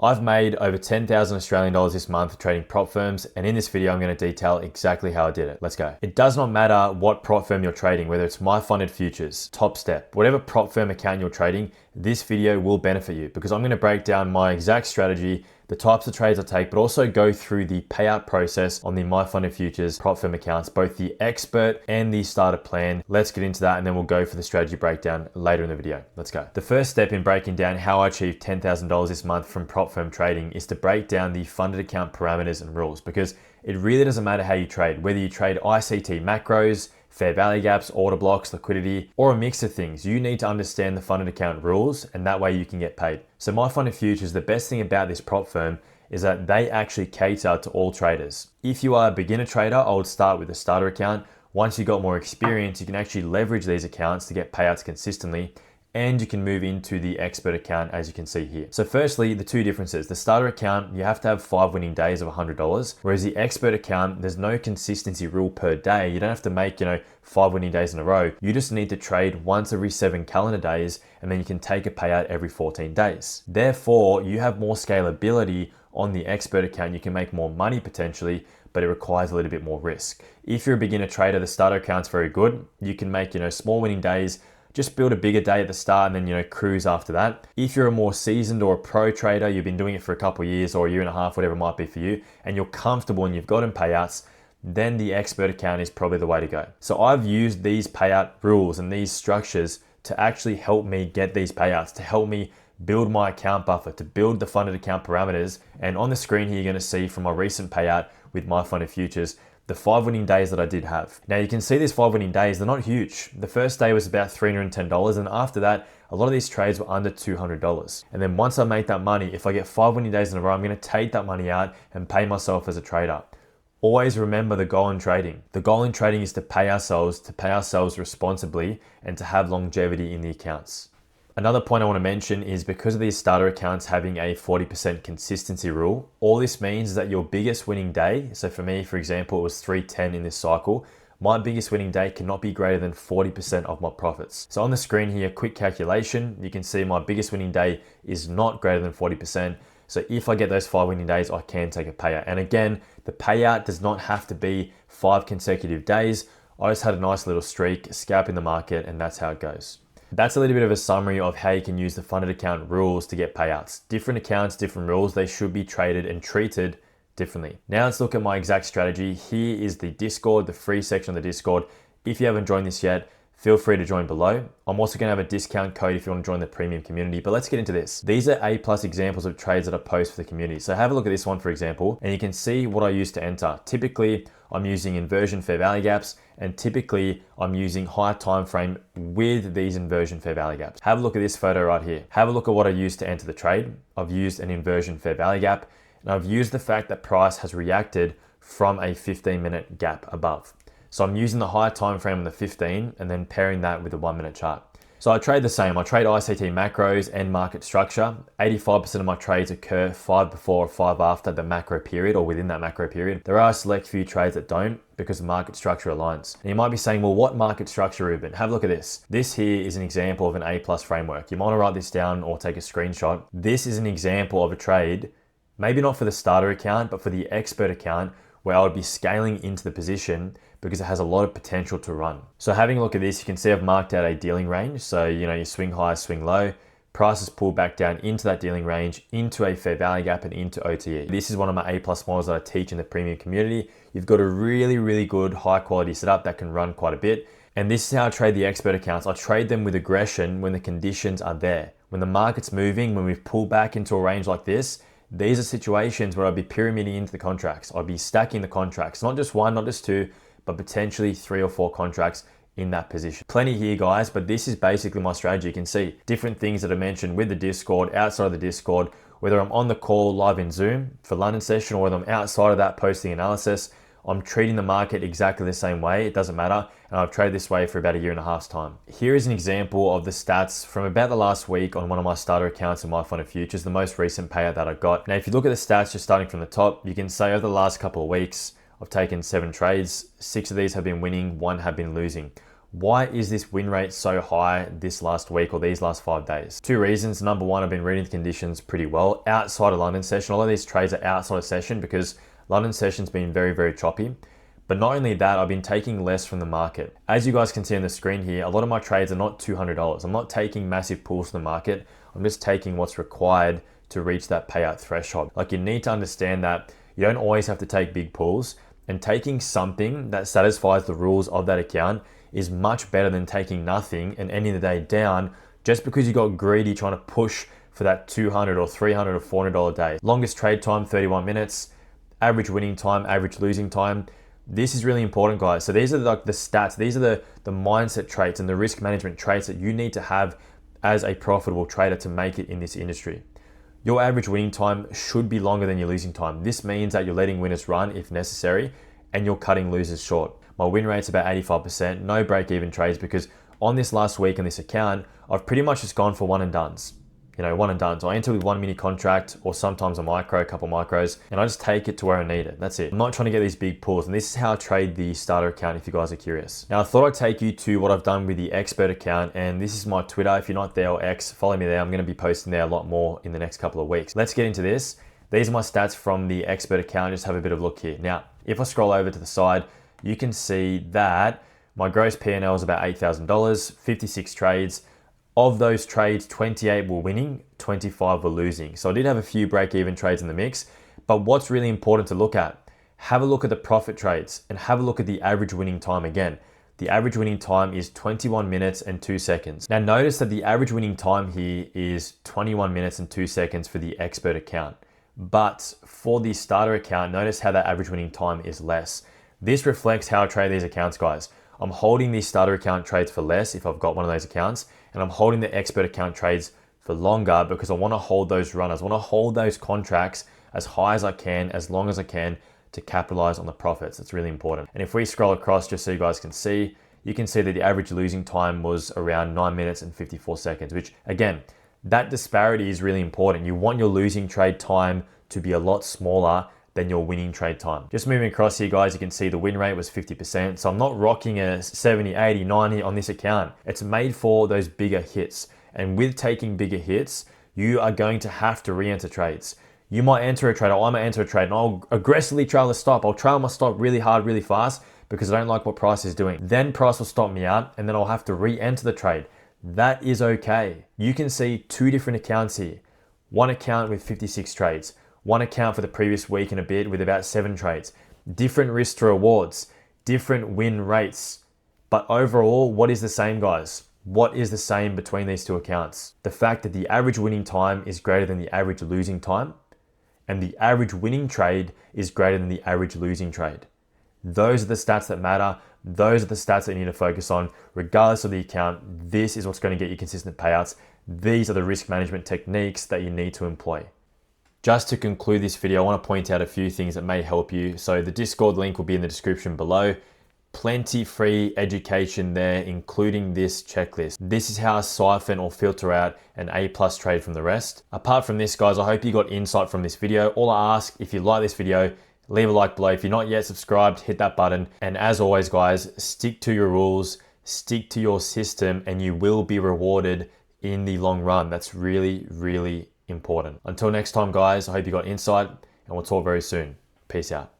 I've made over 10,000 Australian dollars this month trading prop firms, and in this video, I'm going to detail exactly how I did it. Let's go. It does not matter what prop firm you're trading, whether it's My Funded Futures, Top Step, whatever prop firm account you're trading, this video will benefit you because I'm going to break down my exact strategy, the types of trades I take, but also go through the payout process on the My Funded Futures prop firm accounts, both the expert and the starter plan. Let's get into that and then we'll go for the strategy breakdown later in the video. Let's go. The first step in breaking down how I achieved $10,000 this month from prop firm trading is to break down the funded account parameters and rules, because it really doesn't matter how you trade, whether you trade ICT macros, fair value gaps, order blocks, liquidity, or a mix of things. You need to understand the funded account rules, and that way you can get paid. So My Funded Futures, the best thing about this prop firm is that they actually cater to all traders. If you are a beginner trader, I would start with a starter account. Once you got more experience, you can actually leverage these accounts to get payouts consistently, and you can move into the expert account as you can see here. So firstly, the two differences. The starter account, you have to have 5 winning days of $100, whereas the expert account, there's no consistency rule per day. You don't have to make, 5 winning days in a row. You just need to trade once every 7 calendar days, and then you can take a payout every 14 days. Therefore, you have more scalability on the expert account. You can make more money potentially, but it requires a little bit more risk. If you're a beginner trader, the starter account's very good. You can make, small winning days, just build a bigger day at the start and then, cruise after that. If you're a more seasoned or a pro trader, you've been doing it for a couple of years or a year and a half, whatever it might be for you, and you're comfortable and you've gotten payouts, then the expert account is probably the way to go. So I've used these payout rules and these structures to actually help me get these payouts, to help me build my account buffer, to build the funded account parameters. And on the screen here, you're gonna see from my recent payout with My Funded Futures, the 5 winning days that I did have. Now you can see these 5 winning days, they're not huge. The first day was about $310, and after that, a lot of these trades were under $200. And then once I make that money, if I get 5 winning days in a row, I'm gonna take that money out and pay myself as a trader. Always remember the goal in trading. The goal in trading is to pay ourselves responsibly, and to have longevity in the accounts. Another point I want to mention is because of these starter accounts having a 40% consistency rule, all this means is that your biggest winning day, so for me, for example, it was 310 in this cycle, my biggest winning day cannot be greater than 40% of my profits. So on the screen here, quick calculation, you can see my biggest winning day is not greater than 40%. So if I get those 5 winning days, I can take a payout. And again, the payout does not have to be 5 consecutive days. I just had a nice little streak, scalp in the market, and that's how it goes. That's a little bit of a summary of how you can use the funded account rules to get payouts. Different accounts, different rules, they should be traded and treated differently. Now let's look at my exact strategy. Here is the Discord, the free section of the Discord. If you haven't joined this yet, feel free to join below. I'm also gonna have a discount code if you wanna join the premium community, but let's get into this. These are A+ examples of trades that I post for the community. So have a look at this one, for example, and you can see what I use to enter. Typically, I'm using inversion fair value gaps, and typically I'm using high time frame with these inversion fair value gaps. Have a look at this photo right here. Have a look at what I used to enter the trade. I've used an inversion fair value gap, and I've used the fact that price has reacted from a 15-minute gap above. So I'm using the higher time frame on the 15 and then pairing that with a 1-minute chart. So I trade the same. I trade ICT macros and market structure. 85% of my trades occur 5 before or 5 after the macro period or within that macro period. There are a select few trades that don't because the market structure aligns. And you might be saying, well, what market structure, Ruben? Have a look at this. This here is an example of an A+ framework. You might want to write this down or take a screenshot. This is an example of a trade, maybe not for the starter account, but for the expert account, where I would be scaling into the position because it has a lot of potential to run. So having a look at this, you can see I've marked out a dealing range. So, you swing high, swing low, prices pull back down into that dealing range, into a fair value gap and into OTE. This is one of my A+ models that I teach in the premium community. You've got a really, really good high quality setup that can run quite a bit. And this is how I trade the expert accounts. I trade them with aggression when the conditions are there. When the market's moving, when we've pulled back into a range like this, these are situations where I'd be pyramiding into the contracts. I'd be stacking the contracts, not just 1, not just 2, but potentially 3 or 4 contracts in that position. Plenty here, guys, but this is basically my strategy. You can see different things that I mentioned with the Discord, outside of the Discord, whether I'm on the call live in Zoom for London session or whether I'm outside of that posting analysis, I'm treating the market exactly the same way. It doesn't matter. And I've traded this way for about 1.5 years time. Here is an example of the stats from about the last week on one of my starter accounts in My Funded Futures, the most recent payout that I got. Now, if you look at the stats, just starting from the top, you can say over the last couple of weeks, I've taken 7 trades. 6 of these have been winning, 1 have been losing. Why is this win rate so high this last week or these last 5 days? Two reasons. Number one, I've been reading the conditions pretty well outside of London session. A lot of these trades are outside of session because London session's been very, very choppy. But not only that, I've been taking less from the market. As you guys can see on the screen here, a lot of my trades are not $200. I'm not taking massive pools from the market. I'm just taking what's required to reach that payout threshold. Like, you need to understand that you don't always have to take big pools, and taking something that satisfies the rules of that account is much better than taking nothing and ending the day down just because you got greedy trying to push for that $200 or $300 or $400 day. Longest trade time, 31 minutes. Average winning time, average losing time. This is really important, guys. So these are like the stats. These are the mindset traits and the risk management traits that you need to have as a profitable trader to make it in this industry. Your average winning time should be longer than your losing time. This means that you're letting winners run if necessary and you're cutting losers short. My win rate's about 85%, no break-even trades, because on this last week on this account, I've pretty much just gone for one and dones. One and done. So I enter with one mini contract or sometimes a micro, a couple micros, and I just take it to where I need it. That's it. I'm not trying to get these big pulls, and this is how I trade the starter account if you guys are curious. Now, I thought I'd take you to what I've done with the expert account, and this is my Twitter. If you're not there, or X, follow me there. I'm going to be posting there a lot more in the next couple of weeks. Let's get into this. These are my stats from the expert account. Just have a bit of a look here. Now, if I scroll over to the side, you can see that my gross P&L is about $8,000, 56 trades. Of those trades, 28 were winning, 25 were losing. So I did have a few break-even trades in the mix, but what's really important to look at, have a look at the profit trades and have a look at the average winning time again. The average winning time is 21 minutes and 2 seconds. Now notice that the average winning time here is 21 minutes and 2 seconds for the expert account. But for the starter account, notice how that average winning time is less. This reflects how I trade these accounts, guys. I'm holding these starter account trades for less if I've got one of those accounts, and I'm holding the expert account trades for longer because I want to hold those runners. I want to hold those contracts as high as I can, as long as I can, to capitalize on the profits. That's really important. And if we scroll across just so you guys can see, you can see that the average losing time was around 9 minutes and 54 seconds, which again, that disparity is really important. You want your losing trade time to be a lot smaller than your winning trade time. Just moving across here, guys, you can see the win rate was 50%. So I'm not rocking a 70, 80, 90 on this account. It's made for those bigger hits. And with taking bigger hits, you are going to have to re-enter trades. You might enter a trade, or I might enter a trade, and I'll aggressively trail the stop. I'll trail my stop really hard, really fast, because I don't like what price is doing. Then price will stop me out, and then I'll have to re-enter the trade. That is okay. You can see two different accounts here. One account with 56 trades. One account for the previous week and a bit with about 7 trades. Different risk to rewards, different win rates. But overall, what is the same, guys? What is the same between these two accounts? The fact that the average winning time is greater than the average losing time, and the average winning trade is greater than the average losing trade. Those are the stats that matter. Those are the stats that you need to focus on. Regardless of the account, this is what's going to get you consistent payouts. These are the risk management techniques that you need to employ. Just to conclude this video, I want to point out a few things that may help you. So the Discord link will be in the description below. Plenty free education there, including this checklist. This is how I siphon or filter out an A+ trade from the rest. Apart from this, guys, I hope you got insight from this video. All I ask, if you like this video, leave a like below. If you're not yet subscribed, hit that button. And as always, guys, stick to your rules, stick to your system, and you will be rewarded in the long run. That's really, really important. Until next time, guys, I hope you got insight, and we'll talk very soon. Peace out.